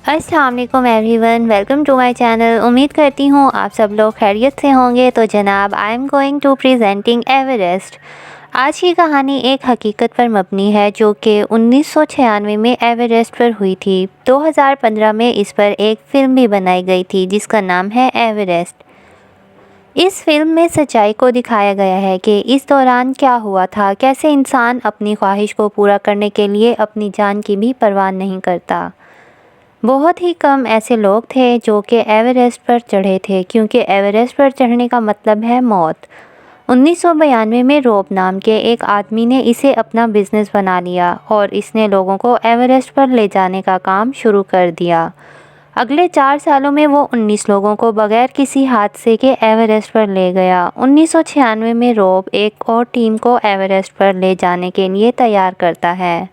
अस्सलाम वालेकुम everyone, welcome to my channel. उम्मीद करती हूँ आप सब लोग खैरियत से होंगे। तो जनाब, I am going to presenting Everest. आज की कहानी एक हकीकत पर मबनी है जो कि 1996 में एवरेस्ट पर हुई थी। 2015 में इस पर एक फ़िल्म भी बनाई गई थी जिसका नाम है एवरेस्ट। इस फिल्म में सच्चाई को दिखाया गया है कि इस दौरान क्या हुआ था, कैसे इंसान अपनी ख्वाहिश को पूरा करने के लिए अपनी जान की भी परवाह नहीं करता। बहुत ही कम ऐसे लोग थे जो कि एवरेस्ट पर चढ़े थे, क्योंकि एवरेस्ट पर चढ़ने का मतलब है मौत। 1992 में रॉब नाम के एक आदमी ने इसे अपना बिजनेस बना लिया और इसने लोगों को एवरेस्ट पर ले जाने का काम शुरू कर दिया। अगले 4 सालों में वो 19 लोगों को बगैर किसी हादसे के एवरेस्ट पर ले गया। 1996 में रॉब एक और टीम को एवरेस्ट पर ले जाने के लिए तैयार करता है।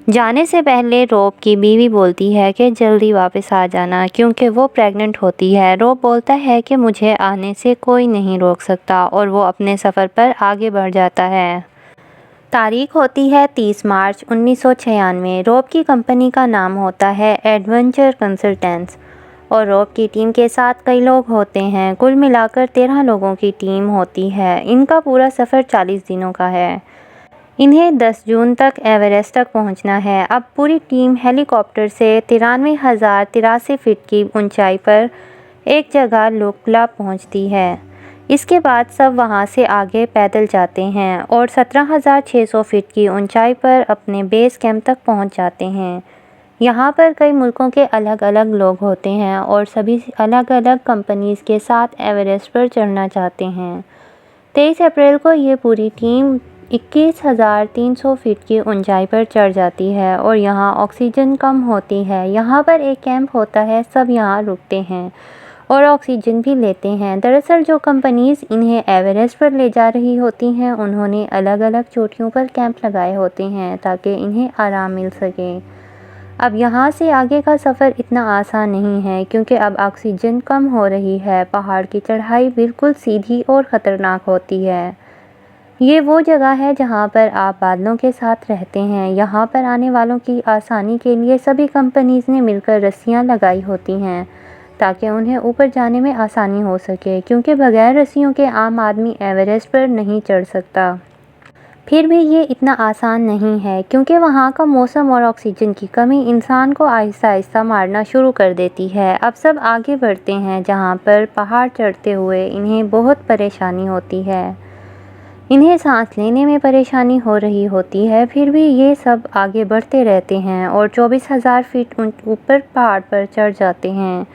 जाने से पहले रॉब की बीवी बोलती है कि जल्दी वापस आ जाना, क्योंकि वो प्रेग्नेंट होती है। रॉब बोलता है कि मुझे आने से कोई नहीं रोक सकता और वो अपने सफ़र पर आगे बढ़ जाता है। तारीख होती है 30 मार्च 1996। रॉब की कंपनी का नाम होता है एडवेंचर कंसल्टेंट्स और रॉब की टीम के साथ कई लोग होते हैं। कुल मिलाकर 13 लोगों की टीम होती है। इनका पूरा सफ़र 40 दिनों का है। इन्हें 10 जून तक एवरेस्ट तक पहुंचना है। अब पूरी टीम हेलीकॉप्टर से 93,083 फीट की ऊंचाई पर एक जगह लुकला पहुंचती है। इसके बाद सब वहां से आगे पैदल जाते हैं और 17,600 फीट की ऊंचाई पर अपने बेस कैंप तक पहुंच जाते हैं। यहाँ पर कई मुल्कों के अलग अलग लोग होते हैं और सभी अलग अलग कंपनीज़ के साथ एवरेस्ट पर चढ़ना चाहते हैं। 23 अप्रैल को ये पूरी टीम 21,300 फीट की ऊंचाई पर चढ़ जाती है और यहाँ ऑक्सीजन कम होती है। यहाँ पर एक कैंप होता है, सब यहाँ रुकते हैं और ऑक्सीजन भी लेते हैं। दरअसल जो कंपनीज़ इन्हें एवरेस्ट पर ले जा रही होती हैं उन्होंने अलग अलग चोटियों पर कैंप लगाए होते हैं ताकि इन्हें आराम मिल सके। अब यहाँ से आगे का सफ़र इतना आसान नहीं है, क्योंकि अब ऑक्सीजन कम हो रही है। पहाड़ की चढ़ाई बिल्कुल सीधी और ख़तरनाक होती है। ये वो जगह है जहाँ पर आप बादलों के साथ रहते हैं। यहाँ पर आने वालों की आसानी के लिए सभी कंपनीज़ ने मिलकर रस्सियाँ लगाई होती हैं ताकि उन्हें ऊपर जाने में आसानी हो सके, क्योंकि बगैर रस्सियों के आम आदमी एवरेस्ट पर नहीं चढ़ सकता। फिर भी ये इतना आसान नहीं है, क्योंकि वहाँ का मौसम और ऑक्सीजन की कमी इंसान को आहिस्ता आहिस्ता मारना शुरू कर देती है। अब सब आगे बढ़ते हैं, जहाँ पर पहाड़ चढ़ते हुए इन्हें बहुत परेशानी होती है। इन्हें सांस लेने में परेशानी हो रही होती है। फिर भी ये सब आगे बढ़ते रहते हैं और 24,000 फीट ऊपर पहाड़ पर चढ़ जाते हैं।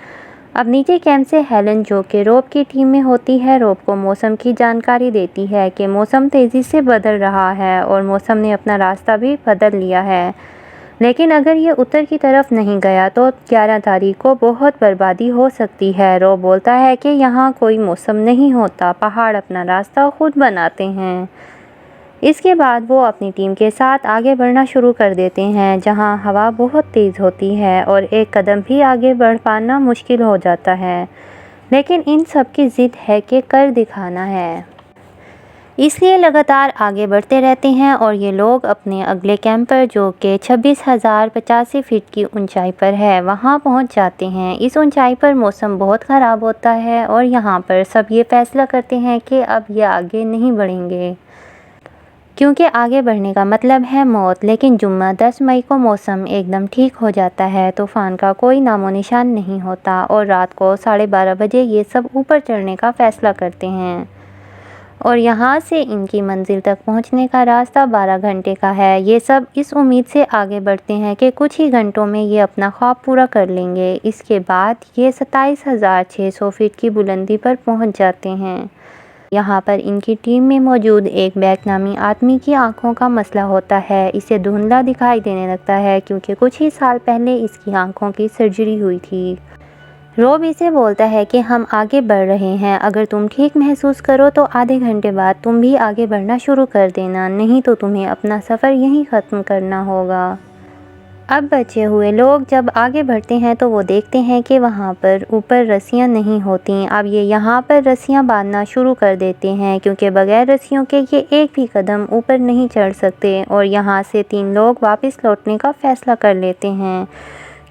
अब नीचे कैंप से हेलन, जो कि रॉब की टीम में होती है, रॉब को मौसम की जानकारी देती है कि मौसम तेज़ी से बदल रहा है और मौसम ने अपना रास्ता भी बदल लिया है। लेकिन अगर ये उत्तर की तरफ नहीं गया तो 11 तारीख को बहुत बर्बादी हो सकती है। रॉब बोलता है कि यहाँ कोई मौसम नहीं होता, पहाड़ अपना रास्ता खुद बनाते हैं। इसके बाद वो अपनी टीम के साथ आगे बढ़ना शुरू कर देते हैं, जहाँ हवा बहुत तेज़ होती है और एक कदम भी आगे बढ़ पाना मुश्किल हो जाता है। लेकिन इन सब की ज़िद है कि कर दिखाना है, इसलिए लगातार आगे बढ़ते रहते हैं और ये लोग अपने अगले कैंप पर, जो कि 26,085 फीट की ऊंचाई पर है, वहाँ पहुँच जाते हैं। इस ऊंचाई पर मौसम बहुत ख़राब होता है और यहाँ पर सब ये फैसला करते हैं कि अब ये आगे नहीं बढ़ेंगे, क्योंकि आगे बढ़ने का मतलब है मौत। लेकिन जुम्मा 10 मई को मौसम एकदम ठीक हो जाता है। तूफ़ान का कोई नामो निशान नहीं होता और रात को 12:30 बजे ये सब ऊपर चढ़ने का फ़ैसला करते हैं और यहाँ से इनकी मंजिल तक पहुँचने का रास्ता 12 घंटे का है। ये सब इस उम्मीद से आगे बढ़ते हैं कि कुछ ही घंटों में ये अपना ख्वाब पूरा कर लेंगे। इसके बाद ये 27,600 फीट की बुलंदी पर पहुँच जाते हैं। यहाँ पर इनकी टीम में मौजूद एक बैक नामी आदमी की आंखों का मसला होता है। इसे धुंधला दिखाई देने लगता है, क्योंकि कुछ ही साल पहले इसकी आंखों की सर्जरी हुई थी। रॉब इसे बोलता है कि हम आगे बढ़ रहे हैं, अगर तुम ठीक महसूस करो तो आधे घंटे बाद तुम भी आगे बढ़ना शुरू कर देना, नहीं तो तुम्हें अपना सफ़र यहीं ख़त्म करना होगा। अब बचे हुए लोग जब आगे बढ़ते हैं तो वो देखते हैं कि वहाँ पर ऊपर रस्सियाँ नहीं होती। अब ये यहाँ पर रस्सियाँ बांधना शुरू कर देते हैं, क्योंकि बगैर रस्सियों के ये एक भी कदम ऊपर नहीं चढ़ सकते और यहाँ से 3 लोग वापस लौटने का फ़ैसला कर लेते हैं,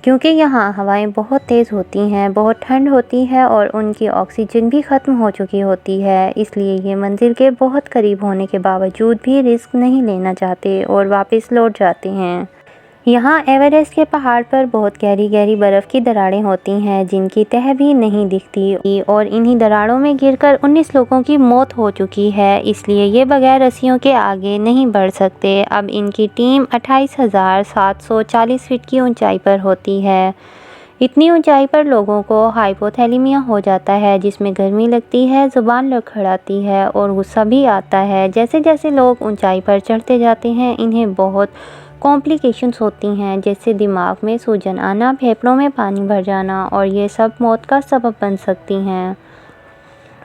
क्योंकि यहाँ हवाएं बहुत तेज़ होती हैं, बहुत ठंड होती है और उनकी ऑक्सीजन भी ख़त्म हो चुकी होती है। इसलिए ये मंजिल के बहुत करीब होने के बावजूद भी रिस्क नहीं लेना चाहते और वापस लौट जाते हैं। यहाँ एवरेस्ट के पहाड़ पर बहुत गहरी गहरी बर्फ़ की दरारें होती हैं जिनकी तह भी नहीं दिखती और इन्हीं दरारों में गिरकर 19 लोगों की मौत हो चुकी है। इसलिए ये बगैर रस्सियों के आगे नहीं बढ़ सकते। अब इनकी टीम 28,740 फीट की ऊंचाई पर होती है। इतनी ऊंचाई पर लोगों को हाइपोथैलेमिया हो जाता है जिसमें गर्मी लगती है, ज़ुबान लड़खड़ाती है और गुस्सा भी आता है। जैसे जैसे लोग ऊंचाई पर चढ़ते जाते हैं इन्हें बहुत कॉम्प्लिकेशंस होती हैं, जैसे दिमाग में सूजन आना, फेफड़ों में पानी भर जाना और ये सब मौत का सबब बन सकती हैं।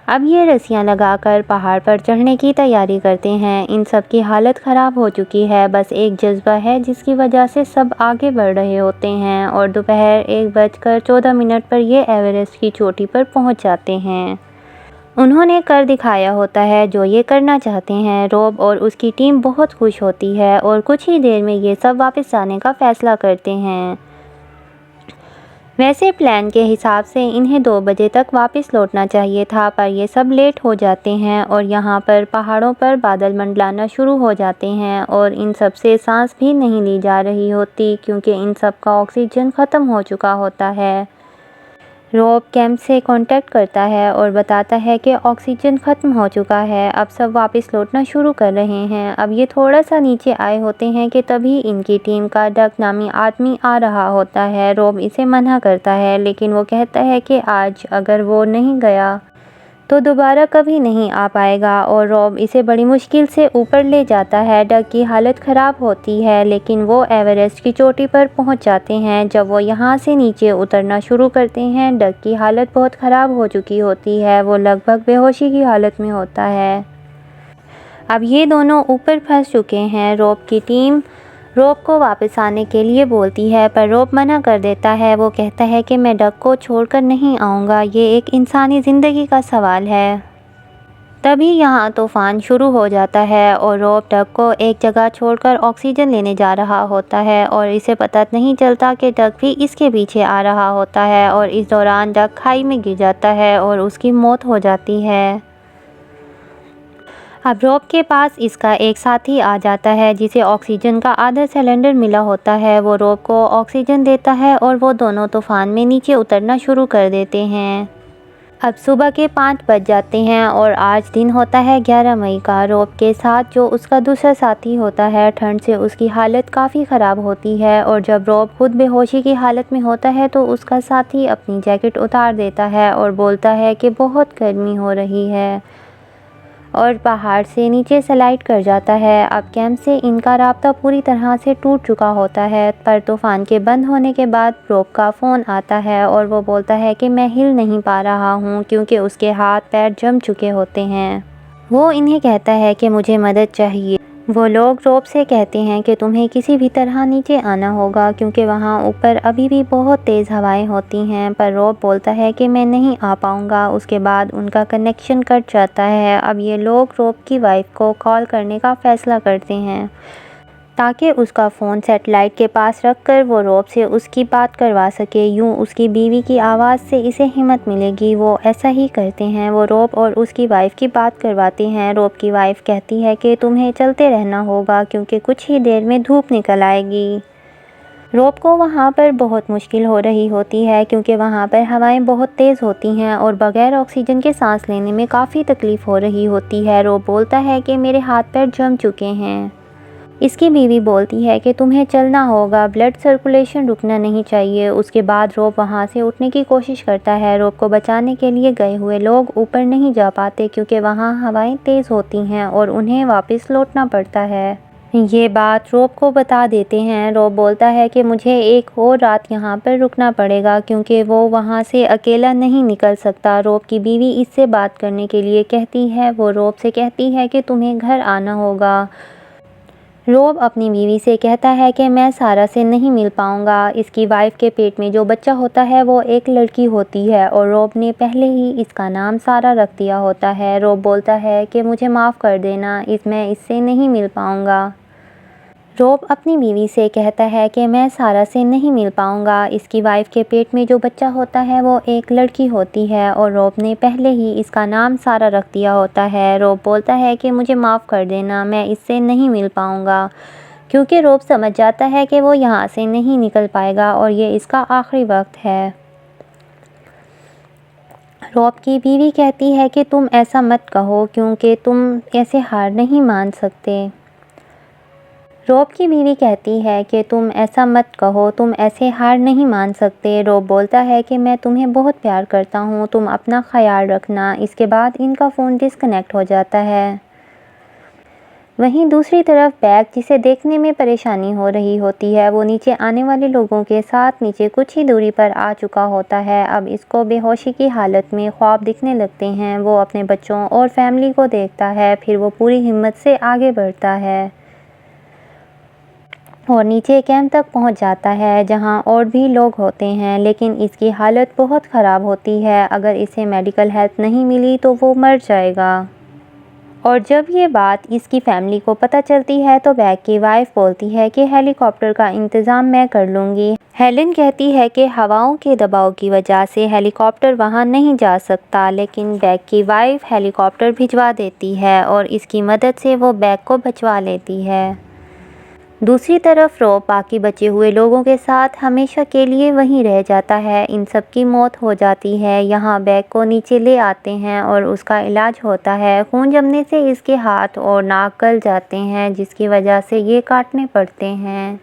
अब ये रस्सियाँ लगाकर पहाड़ पर चढ़ने की तैयारी करते हैं। इन सब की हालत ख़राब हो चुकी है, बस एक जज्बा है जिसकी वजह से सब आगे बढ़ रहे होते हैं और दोपहर 1:14 पर ये एवरेस्ट की चोटी पर पहुँच जाते हैं। उन्होंने कर दिखाया होता है जो ये करना चाहते हैं। रॉब और उसकी टीम बहुत खुश होती है और कुछ ही देर में ये सब वापस जाने का फ़ैसला करते हैं। वैसे प्लान के हिसाब से इन्हें 2 बजे तक वापस लौटना चाहिए था, पर ये सब लेट हो जाते हैं और यहाँ पर पहाड़ों पर बादल मंडलाना शुरू हो जाते हैं और इन सब से सांस भी नहीं ली जा रही होती क्योंकि इन सब का ऑक्सीजन ख़त्म हो चुका होता है। रॉब कैंप से कांटेक्ट करता है और बताता है कि ऑक्सीजन ख़त्म हो चुका है, अब सब वापस लौटना शुरू कर रहे हैं। अब ये थोड़ा सा नीचे आए होते हैं कि तभी इनकी टीम का डग नामी आदमी आ रहा होता है। रॉब इसे मना करता है लेकिन वो कहता है कि आज अगर वो नहीं गया तो दोबारा कभी नहीं आ पाएगा और रॉब इसे बड़ी मुश्किल से ऊपर ले जाता है। डग की हालत ख़राब होती है लेकिन वो एवरेस्ट की चोटी पर पहुंच जाते हैं। जब वो यहाँ से नीचे उतरना शुरू करते हैं डग की हालत बहुत ख़राब हो चुकी होती है, वो लगभग बेहोशी की हालत में होता है। अब ये दोनों ऊपर फंस चुके हैं। रॉब की टीम रॉब को वापस आने के लिए बोलती है पर रॉब मना कर देता है। वो कहता है कि मैं डग को छोड़कर नहीं आऊँगा, ये एक इंसानी ज़िंदगी का सवाल है। तभी यहाँ तूफ़ान शुरू हो जाता है और रॉब डग को एक जगह छोड़कर ऑक्सीजन लेने जा रहा होता है और इसे पता नहीं चलता कि डग भी इसके पीछे आ रहा होता है और इस दौरान डग खाई में गिर जाता है और उसकी मौत हो जाती है। अब रॉब के पास इसका एक साथी आ जाता है जिसे ऑक्सीजन का आधा सिलेंडर मिला होता है। वो रॉब को ऑक्सीजन देता है और वो दोनों तूफ़ान में नीचे उतरना शुरू कर देते हैं। अब सुबह के 5 बज जाते हैं और आज दिन होता है 11 मई का। रॉब के साथ जो उसका दूसरा साथी होता है, ठंड से उसकी हालत काफ़ी ख़राब होती है और जब रॉब खुद बेहोशी की हालत में होता है तो उसका साथी अपनी जैकेट उतार देता है और बोलता है कि बहुत गर्मी हो रही है और पहाड़ से नीचे स्लाइड कर जाता है। अब कैंप से इनका राब्ता पूरी तरह से टूट चुका होता है, पर तूफ़ान के बंद होने के बाद रॉब का फ़ोन आता है और वो बोलता है कि मैं हिल नहीं पा रहा हूँ क्योंकि उसके हाथ पैर जम चुके होते हैं। वो इन्हें कहता है कि मुझे मदद चाहिए। वो लोग रॉब से कहते हैं कि तुम्हें किसी भी तरह नीचे आना होगा क्योंकि वहाँ ऊपर अभी भी बहुत तेज़ हवाएं होती हैं, पर रॉब बोलता है कि मैं नहीं आ पाऊँगा। उसके बाद उनका कनेक्शन कट जाता है। अब ये लोग रॉब की वाइफ को कॉल करने का फ़ैसला करते हैं ताकि उसका फ़ोन सेटेलाइट के पास रखकर वो रॉब से उसकी बात करवा सके। यूँ उसकी बीवी की आवाज़ से इसे हिम्मत मिलेगी। वो ऐसा ही करते हैं। वो रॉब और उसकी वाइफ की बात करवाते हैं। रॉब की वाइफ कहती है कि तुम्हें चलते रहना होगा क्योंकि कुछ ही देर में धूप निकल आएगी। रॉब को वहाँ पर बहुत मुश्किल हो रही होती है क्योंकि वहाँ पर हवाएं बहुत तेज़ होती हैं और बग़ैर ऑक्सीजन के सांस लेने में काफ़ी तकलीफ़ हो रही होती है। रॉब बोलता है कि मेरे हाथ पैर जम चुके हैं। इसकी बीवी बोलती है कि तुम्हें चलना होगा, ब्लड सर्कुलेशन रुकना नहीं चाहिए। उसके बाद रॉब वहाँ से उठने की कोशिश करता है। रॉब को बचाने के लिए गए हुए लोग ऊपर नहीं जा पाते क्योंकि वहाँ हवाएं तेज़ होती हैं और उन्हें वापस लौटना पड़ता है। ये बात रॉब को बता देते हैं। रॉब बोलता है कि मुझे एक और रात यहाँ पर रुकना पड़ेगा क्योंकि वो वहाँ से अकेला नहीं निकल सकता। रॉब की बीवी इससे बात करने के लिए कहती है। वो रॉब से कहती है कि तुम्हें घर आना होगा। रॉब अपनी बीवी से कहता है कि मैं सारा से नहीं मिल पाऊँगा। इसकी वाइफ के पेट में जो बच्चा होता है वो एक लड़की होती है और रॉब ने पहले ही इसका नाम सारा रख दिया होता है। रॉब बोलता है कि मुझे माफ़ कर देना, मैं इससे नहीं मिल पाऊँगा। रोब अपनी बीवी से कहता है कि मैं सारा से नहीं मिल पाऊंगा। इसकी वाइफ के पेट में जो बच्चा होता है वो एक लड़की होती है और रोब ने पहले ही इसका नाम सारा रख दिया होता है। रोब बोलता है कि मुझे माफ़ कर देना, मैं इससे नहीं मिल पाऊंगा, क्योंकि रोब समझ जाता है कि वो यहाँ से नहीं निकल पाएगा और ये इसका आखिरी वक्त है। रोब की बीवी कहती है कि तुम ऐसा मत कहो, क्योंकि तुम ऐसे हार नहीं मान सकते। रोब की बीवी कहती है कि तुम ऐसा मत कहो, तुम ऐसे हार नहीं मान सकते। रोब बोलता है कि मैं तुम्हें बहुत प्यार करता हूँ, तुम अपना ख्याल रखना। इसके बाद इनका फ़ोन डिस्कनेक्ट हो जाता है। वहीं दूसरी तरफ बैग, जिसे देखने में परेशानी हो रही होती है, वो नीचे आने वाले लोगों के साथ नीचे कुछ ही दूरी पर आ चुका होता है। अब इसको बेहोशी की हालत में ख्वाब दिखने लगते हैं। वो अपने बच्चों और फैमिली को देखता है, फिर वो पूरी हिम्मत से आगे बढ़ता है और नीचे कैंप तक पहुंच जाता है, जहां और भी लोग होते हैं, लेकिन इसकी हालत बहुत ख़राब होती है। अगर इसे मेडिकल हेल्प नहीं मिली तो वो मर जाएगा। और जब ये बात इसकी फैमिली को पता चलती है तो बैग की वाइफ बोलती है कि हेलीकॉप्टर का इंतज़ाम मैं कर लूँगी। हेलन कहती है कि हवाओं के दबाव की वजह से हेलीकॉप्टर वहाँ नहीं जा सकता, लेकिन बैग की वाइफ हेलीकॉप्टर भिजवा देती है और इसकी मदद से वो बैग को बचवा लेती है। दूसरी तरफ रोब बाकी बचे हुए लोगों के साथ हमेशा के लिए वहीं रह जाता है। इन सब की मौत हो जाती है। यहाँ बैग को नीचे ले आते हैं और उसका इलाज होता है। खून जमने से इसके हाथ और नाक गल जाते हैं, जिसकी वजह से ये काटने पड़ते हैं,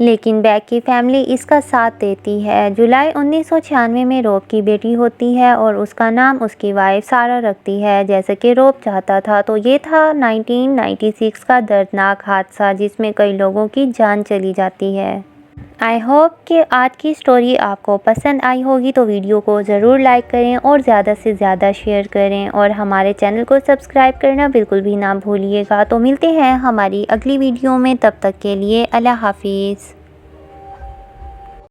लेकिन बैग की फैमिली इसका साथ देती है। जुलाई 1996 में रोब की बेटी होती है और उसका नाम उसकी वाइफ सारा रखती है, जैसे कि रोब चाहता था। तो ये था 1996 का दर्दनाक हादसा, जिसमें कई लोगों की जान चली जाती है। आई होप कि आज की स्टोरी आपको पसंद आई होगी, तो वीडियो को ज़रूर लाइक करें और ज़्यादा से ज़्यादा शेयर करें और हमारे चैनल को सब्सक्राइब करना बिल्कुल भी ना भूलिएगा। तो मिलते हैं हमारी अगली वीडियो में, तब तक के लिए अल्लाह हाफिज़।